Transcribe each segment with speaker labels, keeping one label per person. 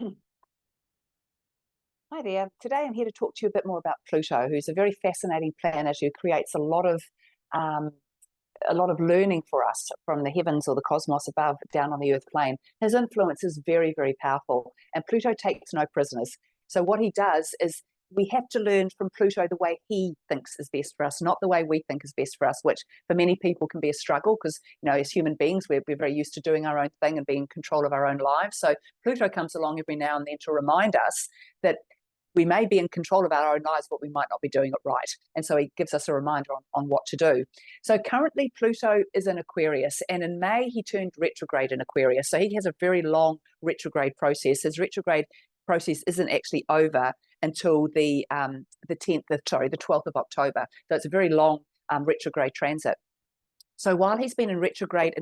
Speaker 1: Hi there. Today I'm here to talk to you a bit more about Pluto, who's a very fascinating planet who creates um, a lot of learning for us from the heavens or the cosmos above down on the earth plane. His influence is very, very powerful, and Pluto takes no prisoners. So what he does is we have to learn from Pluto the way he thinks is best for us, not the way we think is best for us, which for many people can be a struggle because, as human beings, we're very used to doing our own thing and being in control of our own lives. So Pluto comes along every now and then to remind us that we may be in control of our own lives, but we might not be doing it right. And so he gives us a reminder on what to do. So currently Pluto is in Aquarius, and in May he turned retrograde in Aquarius. So he has a very long retrograde process. His retrograde process isn't actually over until the 12th of October. So it's a very long retrograde transit. So while he's been in retrograde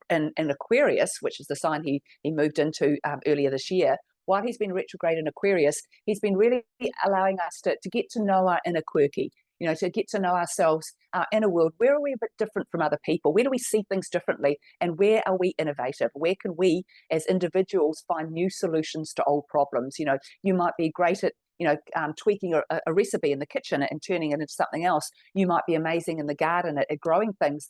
Speaker 1: in Aquarius, which is the sign he moved into earlier this year, while he's been retrograde in Aquarius, he's been really allowing us to get to know our inner quirky, to get to know ourselves, our inner world. Where are we a bit different from other people? Where do we see things differently? And where are we innovative? Where can we as individuals find new solutions to old problems? You might be great at tweaking a recipe in the kitchen and turning it into something else. You might be amazing in the garden at growing things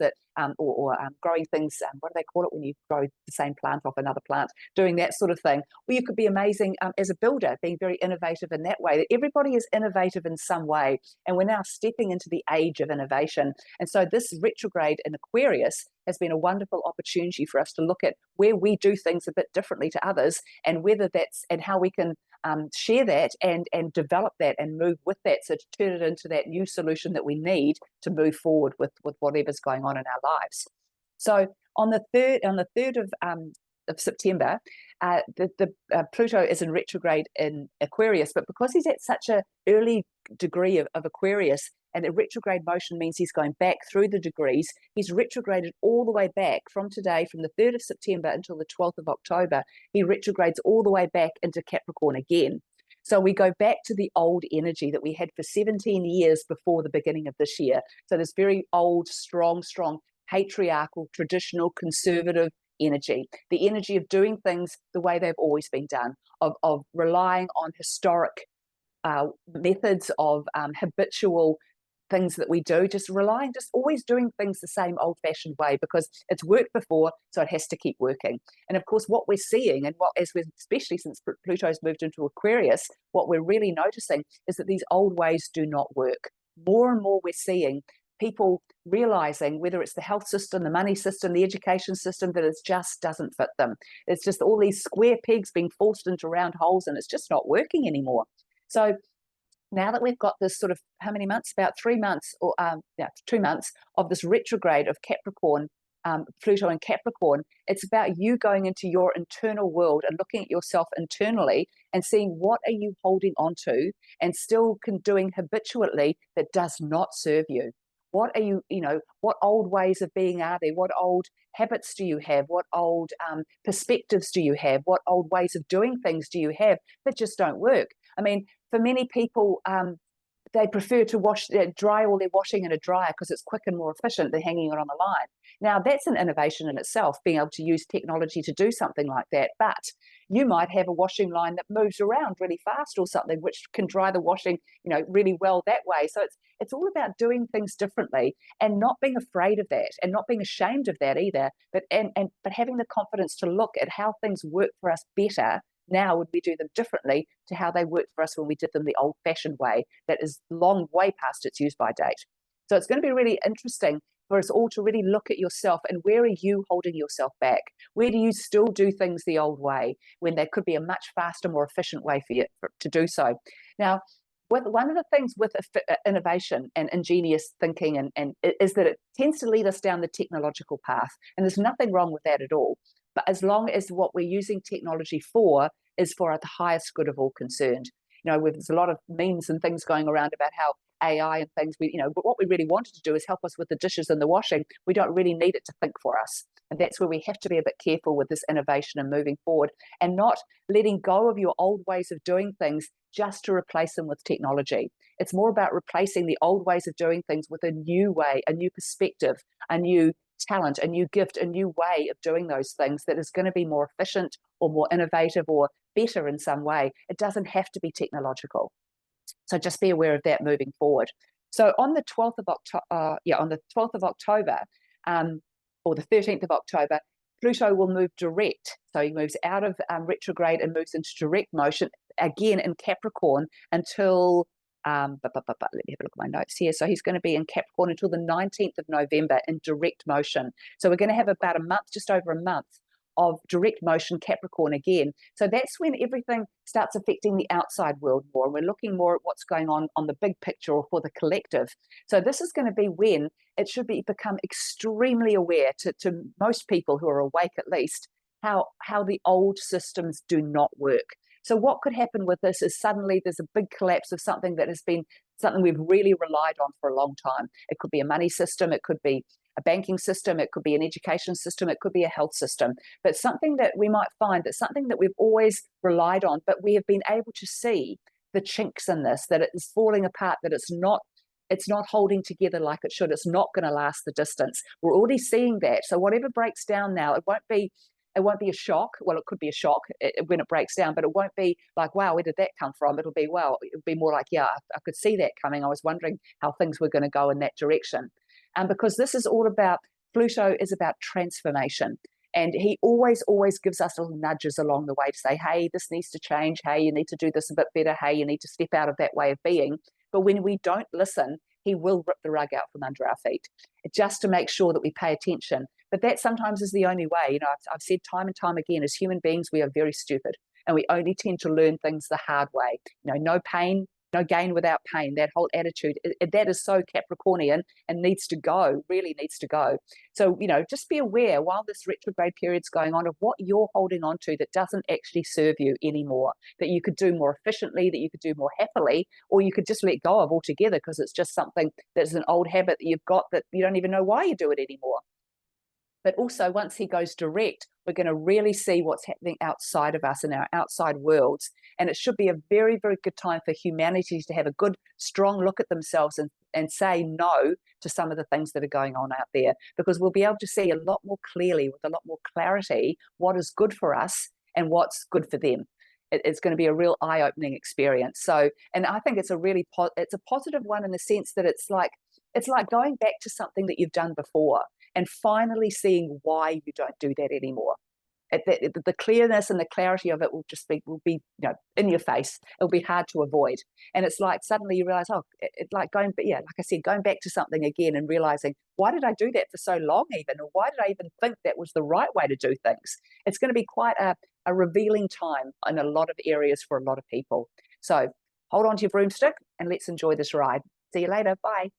Speaker 1: growing things, what do they call it when you grow the same plant off another plant, doing that sort of thing. Or you could be amazing as a builder, being very innovative in that way. Everybody is innovative in some way, and we're now stepping into the age of innovation. And so this retrograde in Aquarius has been a wonderful opportunity for us to look at where we do things a bit differently to others, and whether that's and how we can share that and develop that and move with that, so to turn it into that new solution that we need to move forward with whatever's going on in our lives. So on the 3rd of September, Pluto is in retrograde in Aquarius, but because he's at such an early degree of Aquarius, and the retrograde motion means he's going back through the degrees. He's retrograded all the way back from today, from the 3rd of September until the 12th of October. He retrogrades all the way back into Capricorn again. So we go back to the old energy that we had for 17 years before the beginning of this year. So this very old, strong, patriarchal, traditional, conservative energy, the energy of doing things the way they've always been done, of relying on historic methods of habitual things that we do, just always doing things the same old-fashioned way because it's worked before, so it has to keep working. And of course, what we're seeing, and especially since Pluto's moved into Aquarius, what we're really noticing is that these old ways do not work. More and more we're seeing people realizing, whether it's the health system, the money system, the education system, that it just doesn't fit them. It's just all these square pegs being forced into round holes, and it's just not working anymore. So now that we've got this sort of, how many months? About 3 months, or 2 months of this retrograde of Capricorn, Pluto and Capricorn, it's about you going into your internal world and looking at yourself internally and seeing what are you holding on to and still doing habitually that does not serve you. What are you, what old ways of being are there? What old habits do you have? What old perspectives do you have? What old ways of doing things do you have that just don't work? I mean, for many people, they prefer to dry all their washing in a dryer because it's quick and more efficient than hanging it on the line. Now, that's an innovation in itself, being able to use technology to do something like that. But you might have a washing line that moves around really fast or something, which can dry the washing, really well that way. So it's all about doing things differently and not being afraid of that and not being ashamed of that either, but having the confidence to look at how things work for us better now when we do them differently to how they worked for us when we did them the old-fashioned way that is long way past its use by date. So it's going to be really interesting for us all to really look at yourself and where are you holding yourself back? Where do you still do things the old way when there could be a much faster, more efficient way for you to do so? Now, one of the things with innovation and ingenious thinking and is that it tends to lead us down the technological path, and there's nothing wrong with that at all. But as long as what we're using technology for is for the highest good of all concerned. There's a lot of memes and things going around about how AI and things, but what we really wanted to do is help us with the dishes and the washing. We don't really need it to think for us. And that's where we have to be a bit careful with this innovation and moving forward and not letting go of your old ways of doing things just to replace them with technology. It's more about replacing the old ways of doing things with a new way, a new perspective, a new talent, a new gift, a new way of doing those things that is going to be more efficient or more innovative or better in some way. It doesn't have to be technological. So just be aware of that moving forward. So on the 12th of October, on the 12th of October, or the 13th of October, Pluto will move direct. So he moves out of retrograde and moves into direct motion again in Capricorn until, let me have a look at my notes here. So he's going to be in Capricorn until the 19th of November in direct motion. So we're going to have about a month, just over a month of direct motion Capricorn again. So that's when everything starts affecting the outside world more. We're looking more at what's going on the big picture or for the collective. So this is going to be when it should become extremely aware to most people who are awake at least, how the old systems do not work. So what could happen with this is suddenly there's a big collapse of something that has been something we've really relied on for a long time. It could be a money system, it could be a banking system, it could be an education system, it could be a health system, but something that we might find that's something that we've always relied on, but we have been able to see the chinks in this, that it is falling apart, that it's not holding together like it should. It's not going to last the distance. We're already seeing that. So whatever breaks down now, it won't be a shock. Well, it could be a shock when it breaks down, but it won't be like, wow, where did that come from? It'll be more like, yeah, I could see that coming. I was wondering how things were going to go in that direction. Because this is all about, Pluto is about transformation. And he always gives us little nudges along the way to say, hey, this needs to change. Hey, you need to do this a bit better. Hey, you need to step out of that way of being. But when we don't listen, he will rip the rug out from under our feet, just to make sure that we pay attention. But that sometimes is the only way. I've said time and time again, as human beings, we are very stupid, and we only tend to learn things the hard way. No pain, no gain without pain. That whole attitude, that is so Capricornian and needs to go, really needs to go. So, just be aware while this retrograde period's going on of what you're holding on to that doesn't actually serve you anymore, that you could do more efficiently, that you could do more happily, or you could just let go of altogether because it's just something that's an old habit that you've got that you don't even know why you do it anymore. But also, once he goes direct, we're going to really see what's happening outside of us in our outside worlds. And it should be a very, very good time for humanity to have a good, strong look at themselves and say no to some of the things that are going on out there, because we'll be able to see a lot more clearly, with a lot more clarity, what is good for us and what's good for them. It's going to be a real eye-opening experience. So, and I think it's it's a positive one in the sense that it's like going back to something that you've done before and finally seeing why you don't do that anymore. The clearness and the clarity of it will be in your face. It'll be hard to avoid. And it's like suddenly you realize, it's like going back to something again and realizing, why did I do that for so long even? Or why did I even think that was the right way to do things? It's going to be quite a revealing time in a lot of areas for a lot of people. So hold on to your broomstick and let's enjoy this ride. See you later. Bye.